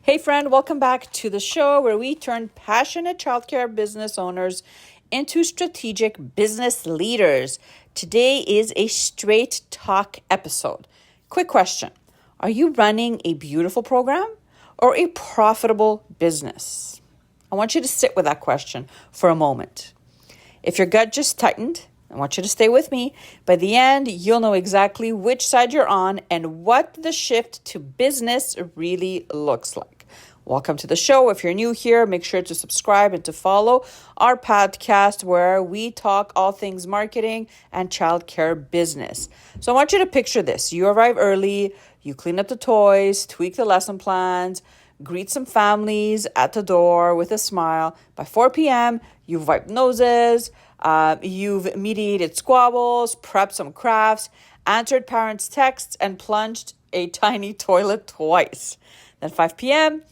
Hey friend, welcome back to the show where we turn passionate childcare business owners into strategic business leaders. Today is a straight talk episode. Quick question. Are you running a beautiful program or a profitable business? I want you to sit with that question for a moment. If your gut just tightened, I want you to stay with me. By the end, you'll know exactly which side you're on and what the shift to business really looks like. Welcome to the show. If you're new here, make sure to subscribe and to follow our podcast where we talk all things marketing and childcare business. So I want you to picture this. You arrive early, you clean up the toys, tweak the lesson plans, greet some families at the door with a smile. By 4 p.m., you've wiped noses, you've mediated squabbles, prepped some crafts, answered parents' texts, and plunged a tiny toilet twice. Then 5 p.m.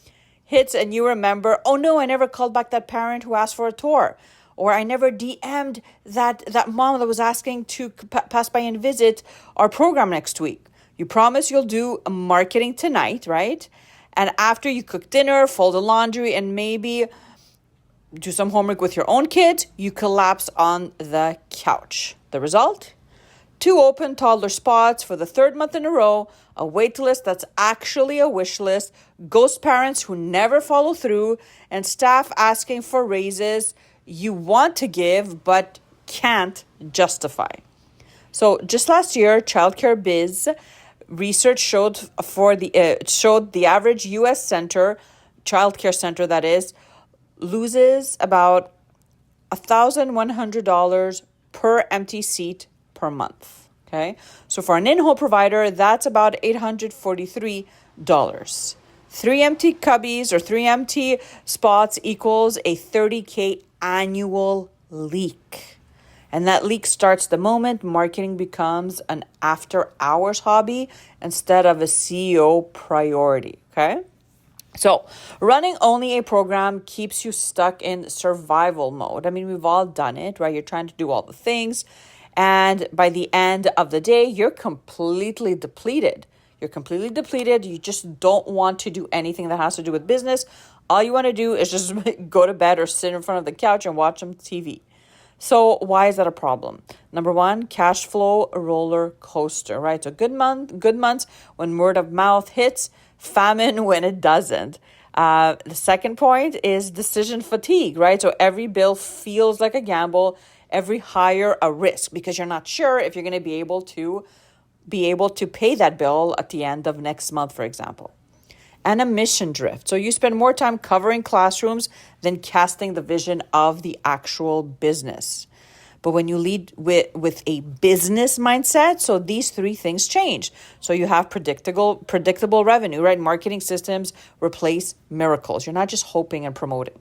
hits and you remember, oh no, I never called back that parent who asked for a tour. Or I never DM'd that mom that was asking to pass by and visit our program next week. You promise you'll do marketing tonight, right? And after you cook dinner, fold the laundry, and maybe do some homework with your own kids, you collapse on the couch. The result? 2 open toddler spots for the 3rd month in a row, a wait list that's actually a wish list, ghost parents who never follow through, and staff asking for raises you want to give but can't justify. So just last year, Childcare Biz research showed the average U.S. childcare center that is, loses about $1,100 per empty seat per month. Okay, so for an in-home provider, that's about $843. 3 empty cubbies or 3 empty spots equals a $30K annual leak. And that leak starts the moment marketing becomes an after-hours hobby instead of a CEO priority, okay? So running only a program keeps you stuck in survival mode. I mean, we've all done it, right? You're trying to do all the things. And by the end of the day, you're completely depleted. You just don't want to do anything that has to do with business. All you want to do is just go to bed or sit in front of the couch and watch some TV. So why is that a problem? Number one, cash flow roller coaster, right? So good months when word of mouth hits, famine when it doesn't. The second point is decision fatigue, right? So every bill feels like a gamble, every hire a risk because you're not sure if you're going to be able to pay that bill at the end of next month, for example. And a mission drift. So you spend more time covering classrooms than casting the vision of the actual business. But when you lead with a business mindset, so these 3 things change. So you have predictable revenue, right? Marketing systems replace miracles. You're not just hoping and promoting.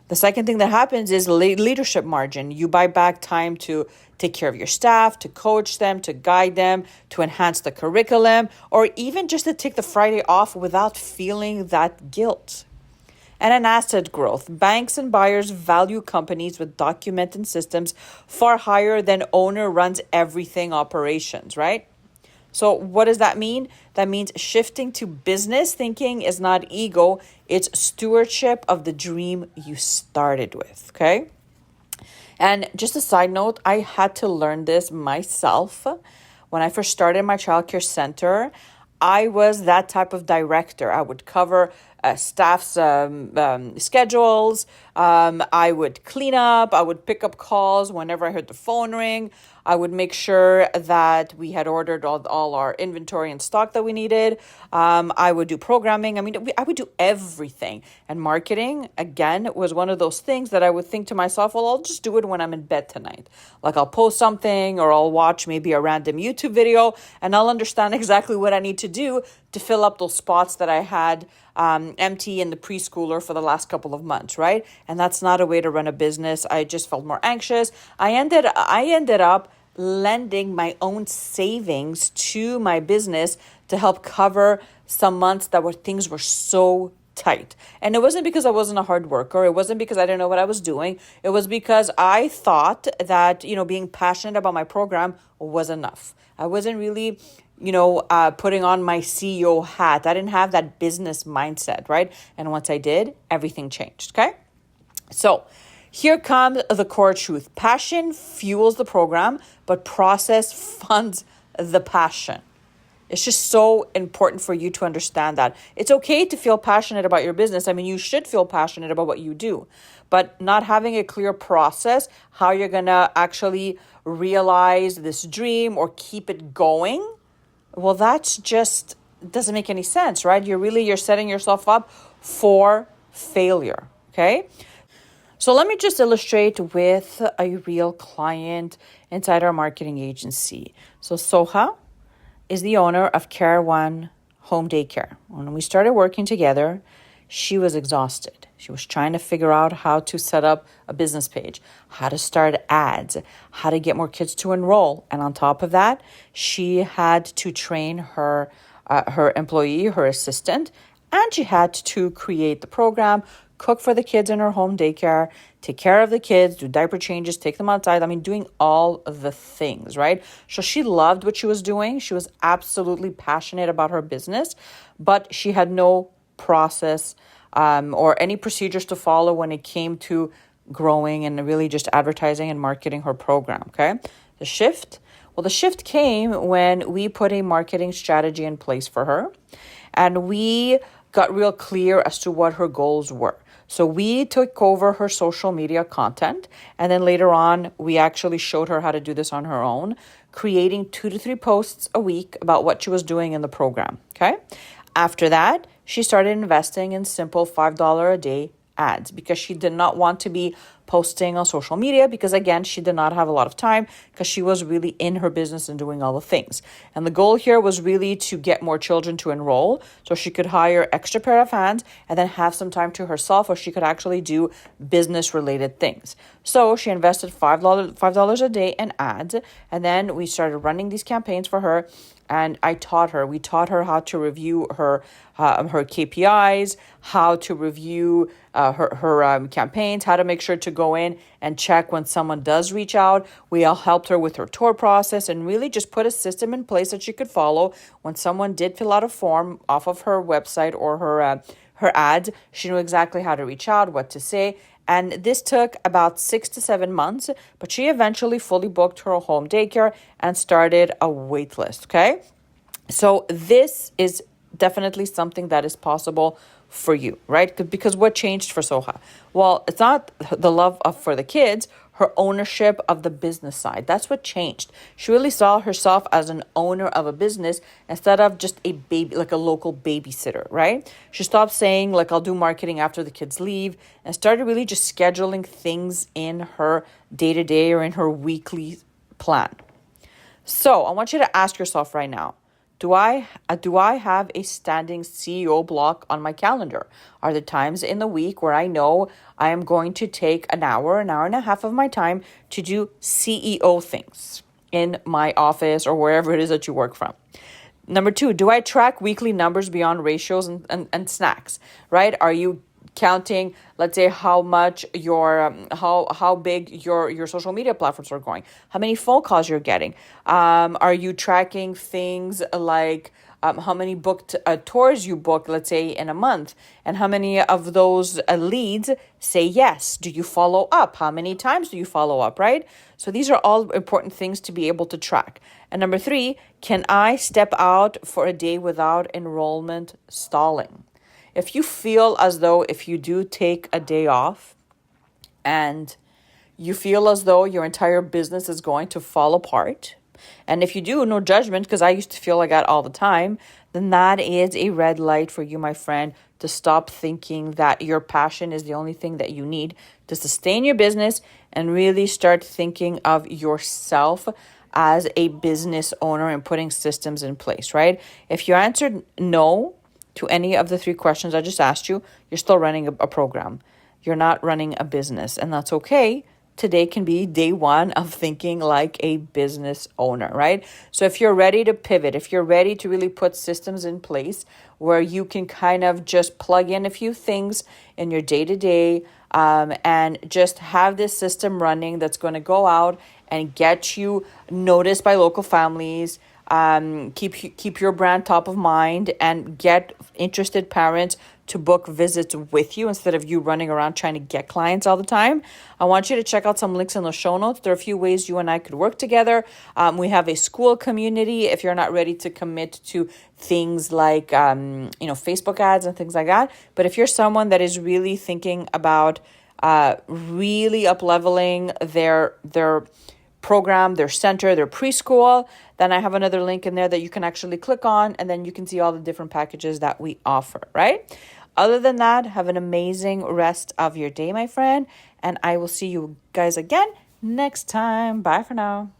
The second thing that happens is leadership margin. You buy back time to take care of your staff, to coach them, to guide them, to enhance the curriculum, or even just to take the Friday off without feeling that guilt. And an asset growth. Banks and buyers value companies with documented systems far higher than owner runs everything operations, right? So what does that mean? That means shifting to business thinking is not ego, it's stewardship of the dream you started with, okay? And just a side note, I had to learn this myself. When I first started my childcare center, I was that type of director. I would cover staff's schedules. I would clean up. I would pick up calls whenever I heard the phone ring. I would make sure that we had ordered all our inventory and stock that we needed. I would do programming. I would do everything. And marketing, again, was one of those things that I would think to myself, well, I'll just do it when I'm in bed tonight. Like I'll post something or I'll watch maybe a random YouTube video and I'll understand exactly what I need to do to fill up those spots that I had empty in the preschooler for the last couple of months, right? And that's not a way to run a business. I just felt more anxious. I ended up lending my own savings to my business to help cover some months things were so tight. And it wasn't because I wasn't a hard worker. It wasn't because I didn't know what I was doing. It was because I thought that, being passionate about my program was enough. I wasn't really, putting on my CEO hat. I didn't have that business mindset, right? And once I did, everything changed, okay? So here comes the core truth. Passion fuels the program, but process funds the passion. It's just so important for you to understand that. It's okay to feel passionate about your business. I mean, you should feel passionate about what you do, but not having a clear process, how you're going to actually realize this dream or keep it going, well, that's just doesn't make any sense, right? You're setting yourself up for failure, okay? So let me just illustrate with a real client inside our marketing agency. So Soha is the owner of Care One Home Daycare. When we started working together, she was exhausted. She was trying to figure out how to set up a business page, how to start ads, how to get more kids to enroll. And on top of that, she had to train her employee, her assistant, and she had to create the program, cook for the kids in her home daycare, take care of the kids, do diaper changes, take them outside. I mean, doing all of the things, right? So she loved what she was doing. She was absolutely passionate about her business, but she had no process or any procedures to follow when it came to growing and really just advertising and marketing her program, okay? The shift came when we put a marketing strategy in place for her, and we got real clear as to what her goals were. So we took over her social media content, and then later on, we actually showed her how to do this on her own, creating 2 to 3 posts a week about what she was doing in the program, okay? After that, she started investing in simple $5 a day ads because she did not want to be posting on social media because, again, she did not have a lot of time because she was really in her business and doing all the things. And the goal here was really to get more children to enroll so she could hire extra pair of hands and then have some time to herself where she could actually do business-related things. So she invested $5 a day in ads, and then we started running these campaigns for her. And we taught her how to review her KPIs, how to review her campaigns, how to make sure to go in and check when someone does reach out. We all helped her with her tour process and really just put a system in place that she could follow. When someone did fill out a form off of her website or her ads, she knew exactly how to reach out, what to say. And this took about 6 to 7 months, but she eventually fully booked her home daycare and started a wait list, okay? So this is definitely something that is possible for you, right? Because what changed for Soha? Well, it's not the love for the kids, her ownership of the business side. That's what changed. She really saw herself as an owner of a business instead of just a baby, like a local babysitter, right? She stopped saying, like, I'll do marketing after the kids leave, and started really just scheduling things in her day-to-day or in her weekly plan. So I want you to ask yourself right now, do I have a standing CEO block on my calendar? Are there times in the week where I know I am going to take an hour and a half of my time to do CEO things in my office or wherever it is that you work from? Number 2, do I track weekly numbers beyond ratios and snacks, right? Are you counting, let's say, how much how big your social media platforms are going, how many phone calls you're getting? Are you tracking things like how many booked tours you book, let's say, in a month, and how many of those leads say yes? Do you follow up? How many times do you follow up, right? So these are all important things to be able to track. And number 3, can I step out for a day without enrollment stalling? If you feel as though if you do take a day off and you feel as though your entire business is going to fall apart, and if you do, no judgment, because I used to feel like that all the time, then that is a red light for you, my friend, to stop thinking that your passion is the only thing that you need to sustain your business and really start thinking of yourself as a business owner and putting systems in place, right? If you answered no to any of the 3 questions I just asked you, you're still running a program. You're not running a business, and that's okay today can be day one of thinking like a business owner, right? So if you're ready to pivot, if you're ready to really put systems in place where you can kind of just plug in a few things in your day-to-day and just have this system running that's going to go out and get you noticed by local families, keep your brand top of mind, and get interested parents to book visits with you instead of you running around trying to get clients all the time. I want you to check out some links in the show notes. There are a few ways you and I could work together. We have a school community if you're not ready to commit to things like, Facebook ads and things like that. But if you're someone that is really thinking about really up-leveling their program, their center, their preschool, then I have another link in there that you can actually click on, and then you can see all the different packages that we offer, right? Other than that, have an amazing rest of your day, my friend, and I will see you guys again next time. Bye for now.